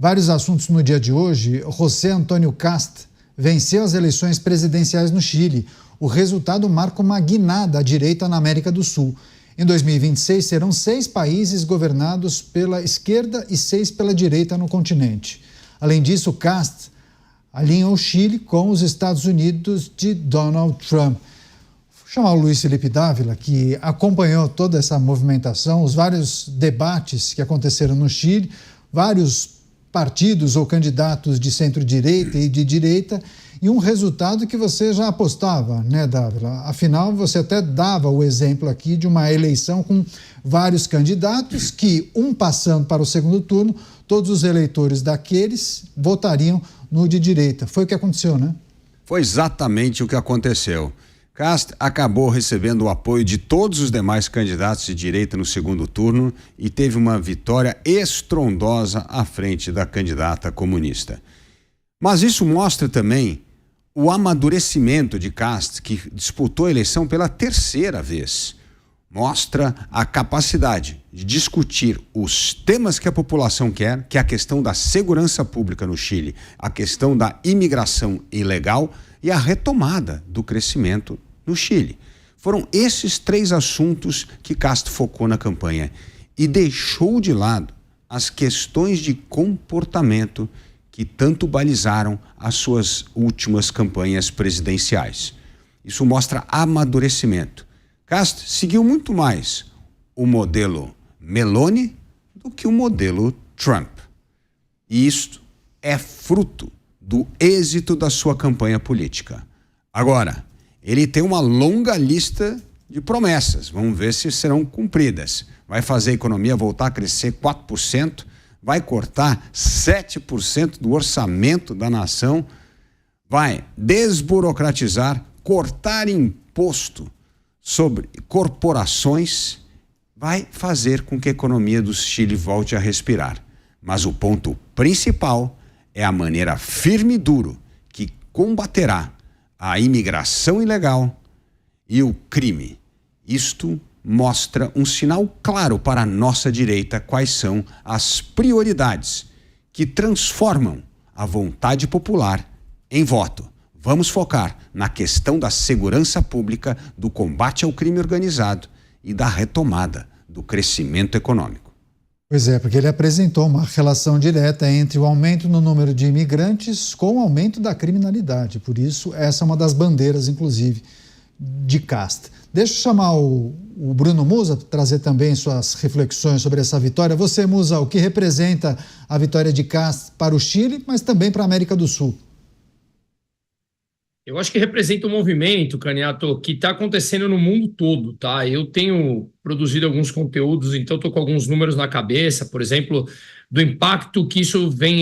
Vários assuntos no dia de hoje. José Antônio Kast venceu as eleições presidenciais no Chile. O resultado marca uma guinada à direita na América do Sul. Em 2026, serão 6 países governados pela esquerda e 6 pela direita no continente. Além disso, Kast alinha o Chile com os Estados Unidos de Donald Trump. Vou chamar o Luiz Felipe Dávila, que acompanhou toda essa movimentação, os vários debates que aconteceram no Chile, vários partidos ou candidatos de centro-direita e de direita, e um resultado que você já apostava, né, Dávila? Afinal, você até dava o exemplo aqui de uma eleição com vários candidatos que, um passando para o segundo turno, todos os eleitores daqueles votariam no de direita. Foi o que aconteceu, né? Foi exatamente o que aconteceu. Kast acabou recebendo o apoio de todos os demais candidatos de direita no segundo turno e teve uma vitória estrondosa à frente da candidata comunista. Mas isso mostra também o amadurecimento de Kast, que disputou a eleição pela 3ª vez. Mostra a capacidade de discutir os temas que a população quer, que é a questão da segurança pública no Chile, a questão da imigração ilegal e a retomada do crescimento no Chile. Foram esses 3 assuntos que Kast focou na campanha e deixou de lado as questões de comportamento que tanto balizaram as suas últimas campanhas presidenciais. Isso mostra amadurecimento. Kast seguiu muito mais o modelo Meloni do que o modelo Trump. E isto é fruto do êxito da sua campanha política. Agora, ele tem uma longa lista de promessas. Vamos ver se serão cumpridas. Vai fazer a economia voltar a crescer 4%, vai cortar 7% do orçamento da nação, vai desburocratizar, cortar imposto sobre corporações, vai fazer com que a economia do Chile volte a respirar. Mas o ponto principal é a maneira firme e dura que combaterá a imigração ilegal e o crime. Isto mostra um sinal claro para a nossa direita quais são as prioridades que transformam a vontade popular em voto. Vamos focar na questão da segurança pública, do combate ao crime organizado e da retomada do crescimento econômico. Pois é, porque ele apresentou uma relação direta entre o aumento no número de imigrantes com o aumento da criminalidade. Por isso, essa é uma das bandeiras, inclusive, de Kast. Deixa eu chamar o Bruno Musa para trazer também suas reflexões sobre essa vitória. Você, Musa, o que representa a vitória de Kast para o Chile, mas também para a América do Sul? Eu acho que representa um movimento, Caniato, que está acontecendo no mundo todo, tá? Eu tenho produzido alguns conteúdos, então estou com alguns números na cabeça, por exemplo, do impacto que isso vem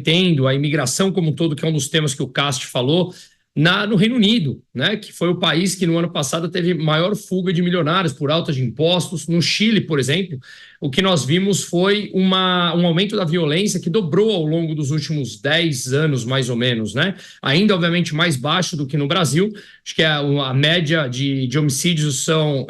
tendo, a imigração como um todo, que é um dos temas que o Kast falou, no Reino Unido, né? Que foi o país que no ano passado teve maior fuga de milionários por alta de impostos. No Chile, por exemplo, o que nós vimos foi um aumento da violência que dobrou ao longo dos últimos 10 anos, mais ou menos, né? Ainda, obviamente, mais baixo do que no Brasil. Acho que a média de homicídios são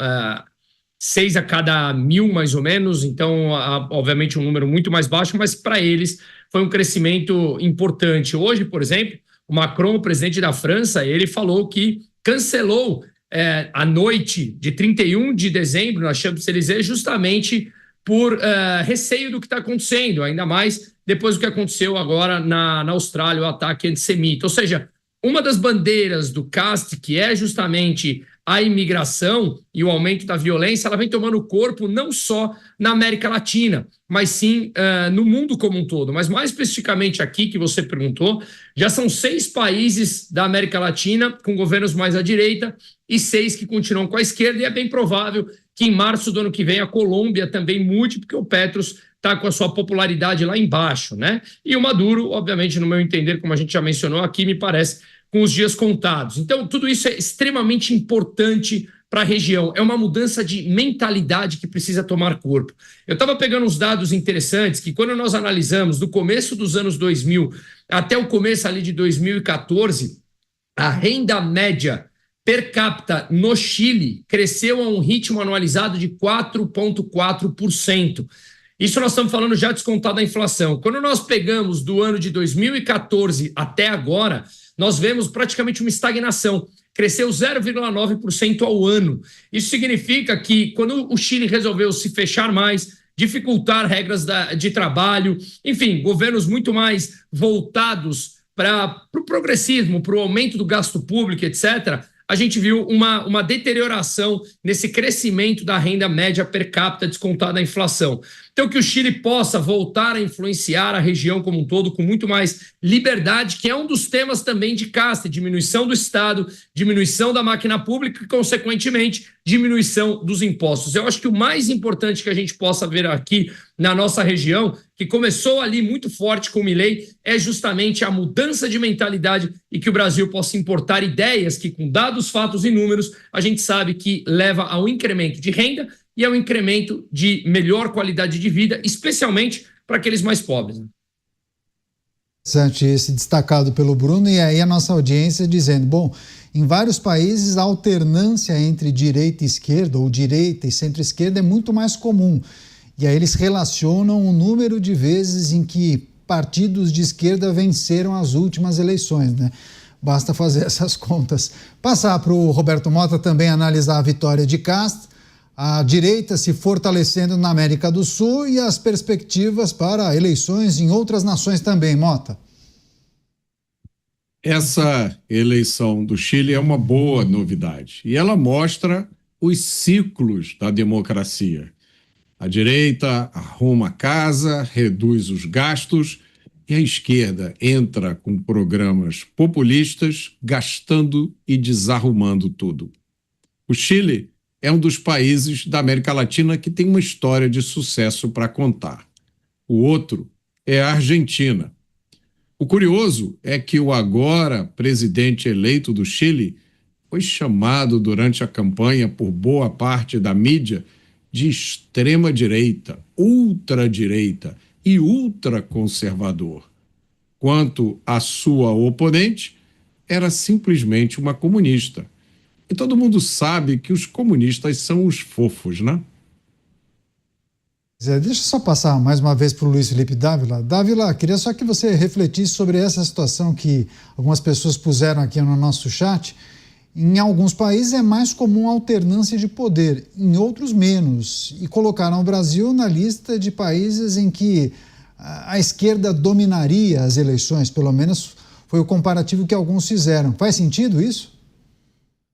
6 a cada 1.000, mais ou menos. Então, obviamente, um número muito mais baixo, mas para eles foi um crescimento importante. Hoje, por exemplo, o Macron, o presidente da França, ele falou que cancelou a noite de 31 de dezembro na Champs-Élysées justamente por receio do que está acontecendo, ainda mais depois do que aconteceu agora na Austrália, o ataque antissemita. Ou seja, uma das bandeiras do Kast, que é justamente a imigração e o aumento da violência, ela vem tomando corpo não só na América Latina, mas sim no mundo como um todo. Mas mais especificamente aqui, que você perguntou, já são 6 países da América Latina com governos mais à direita e 6 que continuam com a esquerda, e é bem provável que em março do ano que vem a Colômbia também mude, porque o Petros está com a sua popularidade lá embaixo, né? E o Maduro, obviamente, no meu entender, como a gente já mencionou aqui, me parece com os dias contados. Então, tudo isso é extremamente importante para a região. É uma mudança de mentalidade que precisa tomar corpo. Eu estava pegando uns dados interessantes que, quando nós analisamos do começo dos anos 2000 até o começo ali de 2014, a renda média per capita no Chile cresceu a um ritmo anualizado de 4,4%. Isso nós estamos falando já descontado a inflação. Quando nós pegamos do ano de 2014 até agora, nós vemos praticamente uma estagnação. Cresceu 0,9% ao ano. Isso significa que quando o Chile resolveu se fechar mais, dificultar regras de trabalho, enfim, governos muito mais voltados para o progressismo, para o aumento do gasto público, etc., a gente viu uma deterioração nesse crescimento da renda média per capita descontada a inflação. Então, que o Chile possa voltar a influenciar a região como um todo com muito mais liberdade, que é um dos temas também de Cast, diminuição do Estado, diminuição da máquina pública e, consequentemente, diminuição dos impostos. Eu acho que o mais importante que a gente possa ver aqui na nossa região, que começou ali muito forte com o Milei, é justamente a mudança de mentalidade e que o Brasil possa importar ideias que, com dados, fatos e números, a gente sabe que leva ao incremento de renda e ao incremento de melhor qualidade de vida, especialmente para aqueles mais pobres. Interessante esse destacado pelo Bruno, e aí a nossa audiência dizendo, bom, em vários países a alternância entre direita e esquerda, ou direita e centro-esquerda, é muito mais comum. E aí eles relacionam o número de vezes em que partidos de esquerda venceram as últimas eleições, né? Basta fazer essas contas. Passar para o Roberto Mota também analisar a vitória de Cast, a direita se fortalecendo na América do Sul e as perspectivas para eleições em outras nações também, Mota. Essa eleição do Chile é uma boa novidade e ela mostra os ciclos da democracia. A direita arruma a casa, reduz os gastos e a esquerda entra com programas populistas, gastando e desarrumando tudo. O Chile é um dos países da América Latina que tem uma história de sucesso para contar. O outro é a Argentina. O curioso é que o agora presidente eleito do Chile foi chamado durante a campanha por boa parte da mídia de extrema-direita, ultradireita e ultraconservador. Quanto à sua oponente, era simplesmente uma comunista. E todo mundo sabe que os comunistas são os fofos, né? Deixa eu só passar mais uma vez para o Luiz Felipe Dávila. Dávila, queria só que você refletisse sobre essa situação que algumas pessoas puseram aqui no nosso chat. Em alguns países é mais comum a alternância de poder, em outros menos. E colocaram o Brasil na lista de países em que a esquerda dominaria as eleições, pelo menos foi o comparativo que alguns fizeram. Faz sentido isso?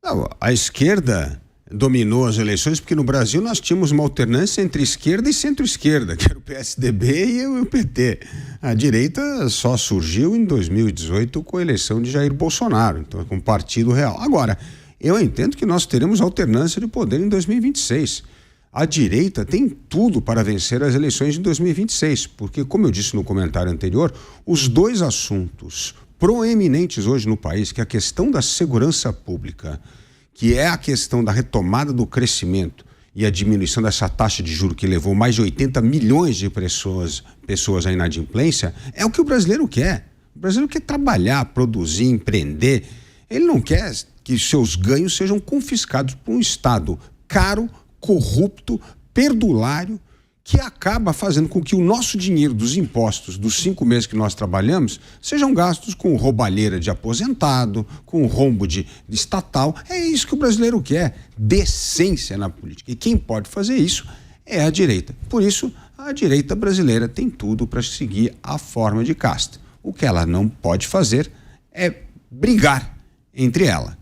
Não, a esquerda dominou as eleições porque no Brasil nós tínhamos uma alternância entre esquerda e centro-esquerda, que era o PSDB e o PT. A direita só surgiu em 2018 com a eleição de Jair Bolsonaro, então com o Partido Real. Agora, eu entendo que nós teremos alternância de poder em 2026. A direita tem tudo para vencer as eleições de 2026, porque, como eu disse no comentário anterior, os dois assuntos proeminentes hoje no país, que é a questão da segurança pública, que é a questão da retomada do crescimento e a diminuição dessa taxa de juros que levou mais de 80 milhões de pessoas à inadimplência, é o que o brasileiro quer. O brasileiro quer trabalhar, produzir, empreender. Ele não quer que seus ganhos sejam confiscados por um Estado caro, corrupto, perdulário, que acaba fazendo com que o nosso dinheiro dos impostos dos 5 meses que nós trabalhamos sejam gastos com roubalheira de aposentado, com rombo de estatal. É isso que o brasileiro quer, decência na política. E quem pode fazer isso é a direita. Por isso, a direita brasileira tem tudo para seguir a forma de Casta. O que ela não pode fazer é brigar entre ela